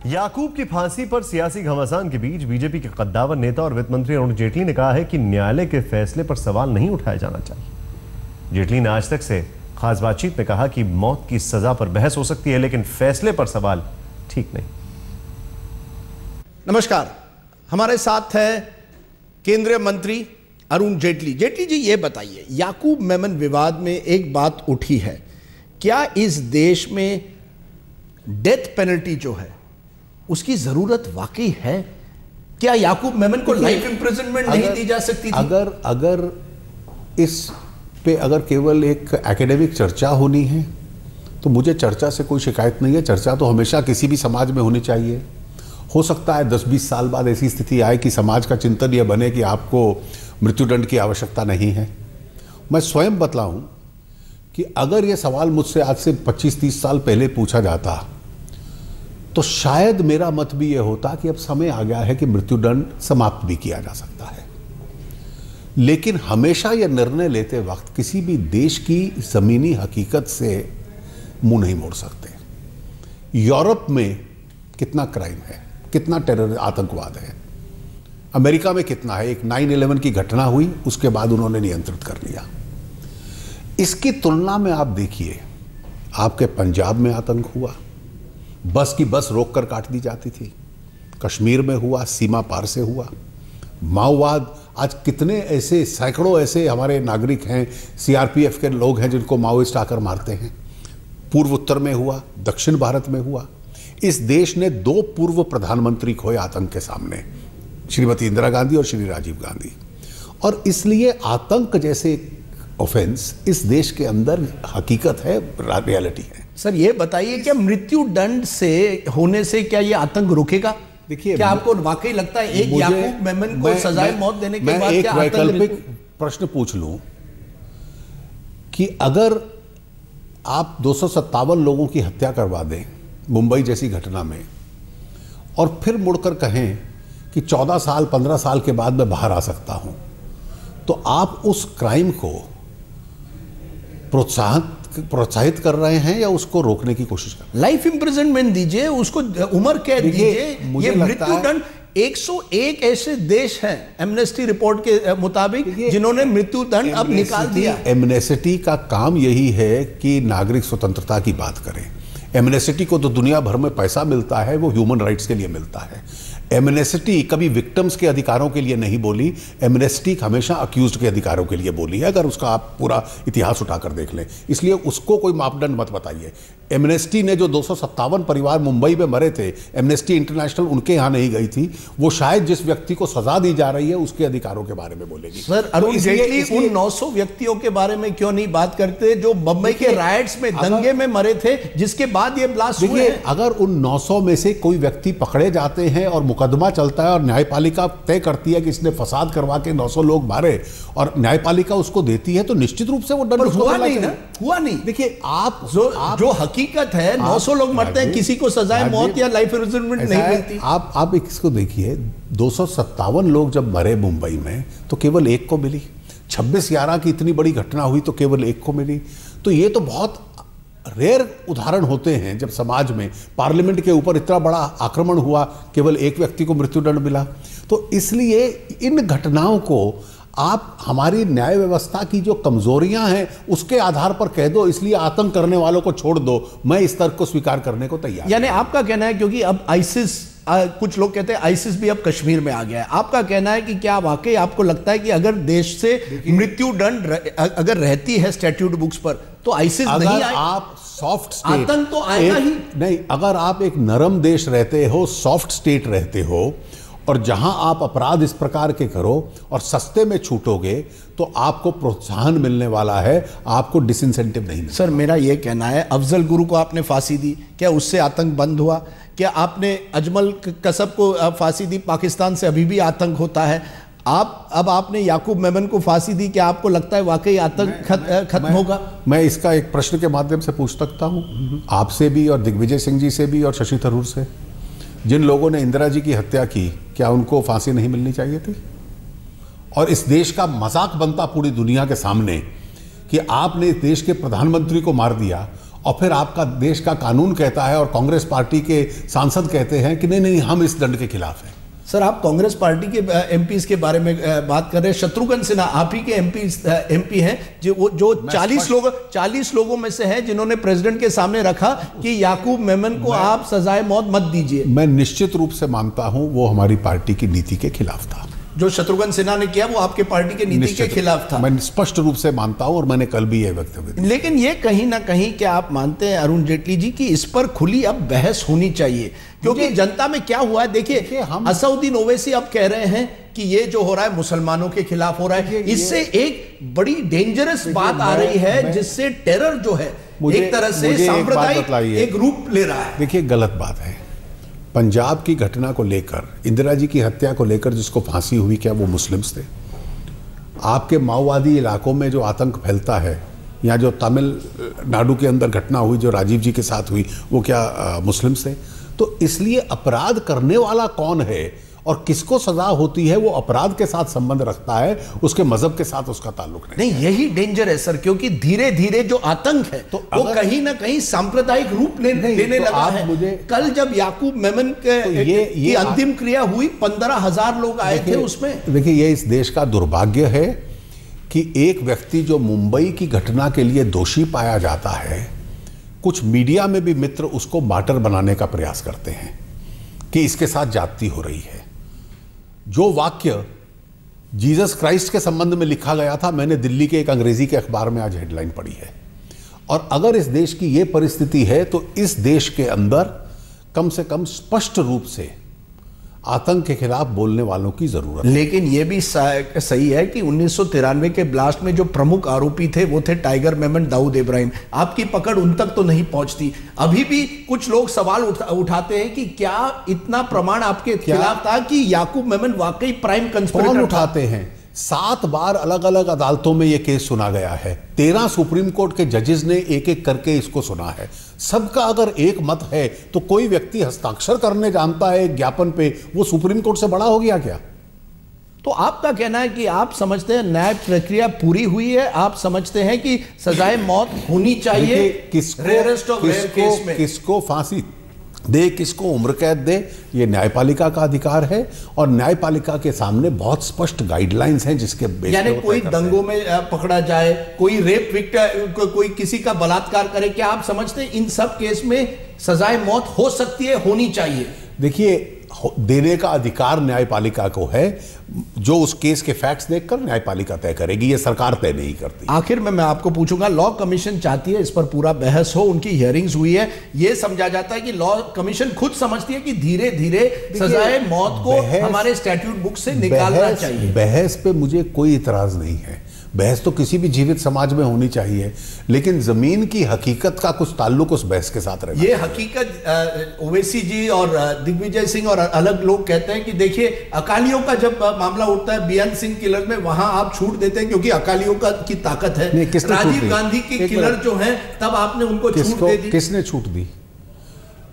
याकूब की फांसी पर सियासी घमासान के बीच बीजेपी के कद्दावर नेता और वित्त मंत्री अरुण जेटली ने कहा है कि न्यायालय के फैसले पर सवाल नहीं उठाया जाना चाहिए। जेटली ने आज तक से खास बातचीत में कहा कि मौत की सजा पर बहस हो सकती है, लेकिन फैसले पर सवाल ठीक नहीं। नमस्कार, हमारे साथ है केंद्रीय मंत्री अरुण जेटली। जेटली जी, ये बताइए, याकूब मेमन विवाद में एक बात उठी है, क्या इस देश में डेथ पेनल्टी जो है उसकी जरूरत वाकई है? क्या याकूब मेमन को लाइफ इंप्रिजनमेंट नहीं दी जा सकती थी? अगर इस पे अगर केवल एक एकेडमिक चर्चा होनी है तो मुझे चर्चा से कोई शिकायत नहीं है। चर्चा तो हमेशा किसी भी समाज में होनी चाहिए। हो सकता है 10-20 साल बाद ऐसी स्थिति आए कि समाज का चिंतन यह बने कि आपको मृत्युदंड की आवश्यकता नहीं है। मैं स्वयं बतलाऊं कि अगर यह सवाल मुझसे आज से 25-30 साल पहले पूछा जाता तो शायद मेरा मत भी यह होता कि अब समय आ गया है कि मृत्युदंड समाप्त भी किया जा सकता है। लेकिन हमेशा यह निर्णय लेते वक्त किसी भी देश की जमीनी हकीकत से मुंह नहीं मोड़ सकते। यूरोप में कितना क्राइम है, कितना टेरर आतंकवाद है, अमेरिका में कितना है। एक 9/11 की घटना हुई, उसके बाद उन्होंने नियंत्रित कर लिया। इसकी तुलना में आप देखिए, आपके पंजाब में आतंक हुआ, बस की बस रोककर काट दी जाती थी। कश्मीर में हुआ, सीमा पार से हुआ। माओवाद, आज कितने ऐसे सैकड़ों ऐसे हमारे नागरिक हैं, सीआरपीएफ के लोग हैं जिनको माओइस्ट आकर मारते हैं। पूर्व उत्तर में हुआ, दक्षिण भारत में हुआ। इस देश ने 2 पूर्व प्रधानमंत्री खोए आतंक के सामने, श्रीमती इंदिरा गांधी और श्री राजीव गांधी। और इसलिए आतंक जैसे ऑफेंस इस देश के अंदर हकीकत है, रियलिटी है। सर, ये बताइए, क्या मृत्यु दंड से होने से क्या ये आतंक रुकेगा? देखिए, क्या आपको वाकई लगता है एक याकूब मेमन को सजाए मौत देने के बाद एक क्या वैकल्पिक प्रश्न पूछ लूं कि अगर आप 257 लोगों की हत्या करवा दें मुंबई जैसी घटना में और फिर मुड़कर कहें कि 14 साल 15 साल के बाद मैं बाहर आ सकता हूं, तो आप उस क्राइम को प्रोत्साहित कर रहे हैं या उसको रोकने की कोशिश कर रहे हैं? लाइफ इंप्रिजनमेंट दीजिए, उसको उम्र कैद दीजिए। ये मृत्युदंड 101 ऐसे देश हैं एमनेस्टी रिपोर्ट के मुताबिक जिन्होंने मृत्युदंड अब निकाल दिया। एमनेस्टी का काम यही है कि नागरिक स्वतंत्रता की बात करें। एमनेस्टी को तो दुनिया भर में पैसा मिलता है, वो ह्यूमन राइट्स के लिए मिलता है। एमनेस्टी कभी विक्टिम्स के अधिकारों के लिए नहीं बोली, एमनेस्टी हमेशा अक्यूज्ड के अधिकारों के लिए बोली है। अगर उसका आप पूरा इतिहास उठाकर देख लें, इसलिए उसको कोई मापदंड मत बताइए। एमनेस्टी ने जो 257 परिवार मुंबई में मरे थे, एमनेस्टी इंटरनेशनल उनके यहाँ नहीं गई थी। वो शायद जिस व्यक्ति को सजा दी जा रही है उसके अधिकारों के बारे में बोलेगी। सर, अरुण जेटली उन 900 व्यक्तियों के बारे में क्यों नहीं बात करते जो बम्बई के राइट्स में, दंगे में मरे थे, जिसके बाद ये ब्लास्ट हुए? अगर उन 900 में से कोई व्यक्ति पकड़े जाते हैं और मुकदमा चलता है और न्यायपालिका तय करती है कि इसने फसाद करवा के 900 लोग मारे और न्यायपालिका उसको देती है, तो निश्चित रूप से वो दंड हुआ नहीं ना, हुआ नहीं। देखिए, आप जो हकीकत है, 900 लोग मरते हैं, किसी को सजाए मौत या लाइफ इंप्रिजनमेंट नहीं मिलती। आप इसको देखिए, 257 लोग जब मरे मुंबई में तो केवल एक को मिली। 26/11 की इतनी बड़ी घटना हुई तो केवल एक को मिली। तो ये तो बहुत रेयर उदाहरण होते हैं जब समाज में पार्लियामेंट के ऊपर इतना बड़ा आक्रमण हुआ, केवल एक व्यक्ति को मृत्युदंड मिला। तो इसलिए इन घटनाओं को आप हमारी न्याय व्यवस्था की जो कमजोरियां हैं उसके आधार पर कह दो, इसलिए आतंक करने वालों को छोड़ दो। मैं इस तर्क को स्वीकार करने को तैयार। यानी आपका कहना है, क्योंकि अब आईसिस, कुछ लोग कहते हैं आईसिस भी अब कश्मीर में आ गया है, आपका कहना है कि क्या वाकई आपको लगता है कि अगर देश से मृत्युदंड अगर रहती है स्टैट्यूट बुक्स पर तो आईसिस नहीं आए? आप सॉफ्ट स्टेट, आतंक तो आएगा ही नहीं। अगर आप एक नरम देश रहते हो, सॉफ्ट स्टेट रहते हो, और जहां आप अपराध इस प्रकार के करो और सस्ते में छूटोगे तो आपको प्रोत्साहन मिलने वाला है, आपको डिसइंसेंटिव नहीं मिलेगा। सर, मेरा यह कहना है, अफजल गुरु को आपने फांसी दी, क्या उससे आतंक बंद हुआ? क्या आपने अजमल कसब को फांसी दी, पाकिस्तान से अभी भी आतंक होता है? अब आपने याकूब मेमन को फांसी दी, क्या आपको लगता है वाकई आतंक खत्म होगा? मैं इसका एक प्रश्न के माध्यम से पूछ सकता हूं, आपसे भी और दिग्विजय सिंह जी से भी और शशि थरूर से। जिन लोगों ने इंदिरा जी की हत्या की, क्या उनको फांसी नहीं मिलनी चाहिए थी? और इस देश का मजाक बनता पूरी दुनिया के सामने कि आपने इस देश के प्रधानमंत्री को मार दिया और फिर आपका देश का कानून कहता है और कांग्रेस पार्टी के सांसद कहते हैं कि नहीं नहीं हम इस दंड के खिलाफ हैं। सर, आप कांग्रेस पार्टी के एमपीज के बारे में बात कर रहे हैं। शत्रुघ्न सिन्हा आप ही के एमपी हैं जो 40 लोगों में से हैं जिन्होंने प्रेसिडेंट के सामने रखा कि याकूब मेमन को आप सजाए मौत मत दीजिए। मैं निश्चित रूप से मानता हूं वो हमारी पार्टी की नीति के खिलाफ था। जो शत्रुघ्न सिन्हा ने किया वो आपके पार्टी के नीति के खिलाफ था। मैं स्पष्ट रूप से मानता हूं और मैंने कल भी यह वक्तव्य दिया। लेकिन ये कहीं ना कहीं क्या आप मानते हैं अरुण जेटली जी कि इस पर खुली अब बहस होनी चाहिए? क्योंकि जनता में क्या हुआ है, देखिए असउद्दीन ओवैसी अब कह रहे हैं कि ये जो हो रहा है मुसलमानों के खिलाफ हो रहा है। इससे एक बड़ी डेंजरस बात आ रही है जिससे टेरर जो है एक तरह से सांप्रदायिक एक रूप ले रहा है। देखिए गलत बात है। पंजाब की घटना को लेकर, इंदिरा जी की हत्या को लेकर जिसको फांसी हुई, क्या वो मुस्लिम्स थे? आपके माओवादी इलाकों में जो आतंक फैलता है, या जो तमिलनाडु के अंदर घटना हुई जो राजीव जी के साथ हुई, वो क्या मुस्लिम्स थे? तो इसलिए अपराध करने वाला कौन है और किसको सजा होती है वो अपराध के साथ संबंध रखता है, उसके मजहब के साथ उसका ताल्लुक नहीं। यही डेंजर है सर, क्योंकि धीरे धीरे जो आतंक है तो वो कहीं ना कहीं सांप्रदायिक रूप लेने लगा है। कल जब याकूब मेमन की अंतिम क्रिया हुई, 15,000 लोग आए थे उसमें। देखिए ये इस देश का दुर्भाग्य है कि एक व्यक्ति जो मुंबई की घटना के लिए दोषी पाया जाता है, कुछ मीडिया में भी मित्र उसको मार्टर बनाने का प्रयास करते हैं कि इसके साथ जाति हो रही है। जो वाक्य जीसस क्राइस्ट के संबंध में लिखा गया था, मैंने दिल्ली के एक अंग्रेजी के अखबार में आज हेडलाइन पढ़ी है। और अगर इस देश की यह परिस्थिति है तो इस देश के अंदर कम से कम स्पष्ट रूप से आतंक के खिलाफ बोलने वालों की जरूरत है। लेकिन यह भी सही है कि 1993 के ब्लास्ट में जो प्रमुख आरोपी थे वो थे टाइगर मेमन, दाऊद इब्राहिम। आपकी पकड़ उन तक तो नहीं पहुंचती। अभी भी कुछ लोग सवाल उठाते हैं कि क्या इतना प्रमाण आपके खिलाफ था कि याकूब मेमन वाकई प्राइम कंस्पिरेटर था? उठाते हैं। 7 बार अलग अलग अदालतों में यह केस सुना गया है। 13 सुप्रीम कोर्ट के जजेस ने एक एक करके इसको सुना है। सबका अगर एक मत है तो कोई व्यक्ति हस्ताक्षर करने जानता है एक ज्ञापन पे, वो सुप्रीम कोर्ट से बड़ा हो गया क्या? तो आपका कहना है कि आप समझते हैं न्याय प्रक्रिया पूरी हुई है, आप समझते हैं कि सजाए मौत होनी चाहिए? किसको फांसी दे, किसको उम्र कैद दे, ये न्यायपालिका का अधिकार है। और न्यायपालिका के सामने बहुत स्पष्ट गाइडलाइंस हैं जिसके बेस यानी कोई दंगों में पकड़ा जाए, कोई रेप विक्टिम, कोई किसी का बलात्कार करे, क्या आप समझते हैं इन सब केस में सजाए मौत हो सकती है, होनी चाहिए? देखिए देने का अधिकार न्यायपालिका को है। जो उस केस के फैक्ट्स देखकर न्यायपालिका तय करेगी, ये सरकार तय नहीं करती। आखिर में मैं आपको पूछूंगा, लॉ कमीशन चाहती है इस पर पूरा बहस हो, उनकी हियरिंग्स हुई है। ये समझा जाता है कि लॉ कमीशन खुद समझती है कि धीरे धीरे सजाए मौत को हमारे स्टैट्यूट बुक से निकालना चाहिए। बहस पे मुझे कोई इतराज नहीं है। बहस तो किसी भी जीवित समाज में होनी चाहिए, लेकिन जमीन की हकीकत का कुछ ताल्लुक उस बहस के साथ रहेगा। ये हकीकत ओवैसी जी और दिग्विजय सिंह और अलग लोग कहते हैं कि देखिए अकालियों का जब मामला उठता है बेअंत सिंह किलर में, वहां आप छूट देते हैं क्योंकि अकालियों की ताकत है। राजीव गांधी के किलर जो हैं तब आपने उनको छूट दे दी। किसने छूट दी?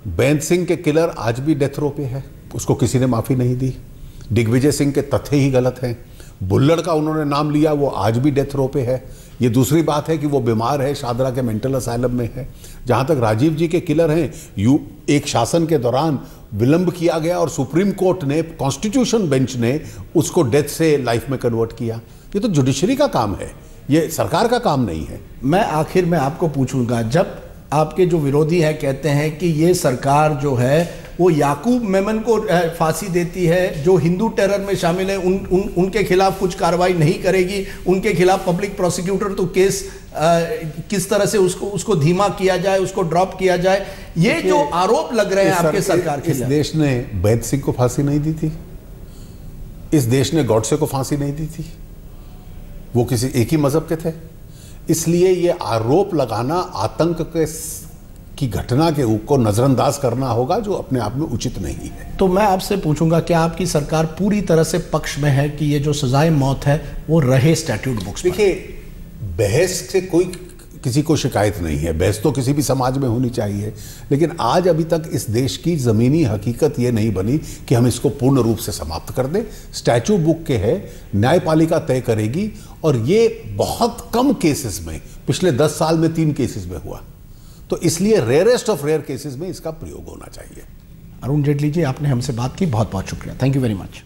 बेअंत सिंह के किलर आज भी डेथ रो पे है, उसको किसी ने माफी नहीं दी। दिग्विजय सिंह के तथ्य ही गलत हैं। बुल्लड़ का उन्होंने नाम लिया, वो आज भी डेथ रो पे है। ये दूसरी बात है कि वो बीमार है, शादरा के मेंटल असाइलम में है। जहां तक राजीव जी के किलर हैं, एक शासन के दौरान विलंब किया गया और सुप्रीम कोर्ट ने, कॉन्स्टिट्यूशन बेंच ने उसको डेथ से लाइफ में कन्वर्ट किया। ये तो जुडिशरी का काम है, ये सरकार का काम नहीं है। मैं आखिर में आपको पूछूंगा, जब आपके जो विरोधी है कहते हैं कि ये सरकार जो है वो याकूब मेमन को फांसी देती है, जो हिंदू टेरर में शामिल है उनके खिलाफ कुछ कार्रवाई नहीं करेगी, उनके खिलाफ पब्लिक प्रोसिक्यूटर तो केस किस तरह से उसको धीमा किया जाए, उसको ड्रॉप किया जाए, ये जो आरोप लग रहे हैं आपके सरकार के। इस देश ने बैद सिंह को फांसी नहीं दी थी, इस देश ने गॉडसे को फांसी नहीं दी थी, वो किसी एक ही मजहब के थे। इसलिए ये आरोप लगाना आतंक की घटना के को नजरअंदाज करना होगा, जो अपने आप में उचित नहीं है। तो मैं आपसे पूछूंगा, क्या आपकी सरकार पूरी तरह से पक्ष में है कि ये जो सजाए मौत है वो रहे स्टैट्यूट बुक्स? देखिए, बहस से कोई किसी को शिकायत नहीं है, बहस तो किसी भी समाज में होनी चाहिए, लेकिन आज अभी तक इस देश की जमीनी हकीकत ये नहीं बनी कि हम इसको पूर्ण रूप से समाप्त कर दें। स्टैट्यूट बुक के है, न्यायपालिका तय करेगी, और ये बहुत कम केसेस में, पिछले 10 साल में 3 केसेस में हुआ। तो इसलिए रेयरेस्ट ऑफ रेयर केसेस में इसका प्रयोग होना चाहिए। अरुण जेटली जी, आपने हमसे बात की, बहुत बहुत शुक्रिया, थैंक यू वेरी मच।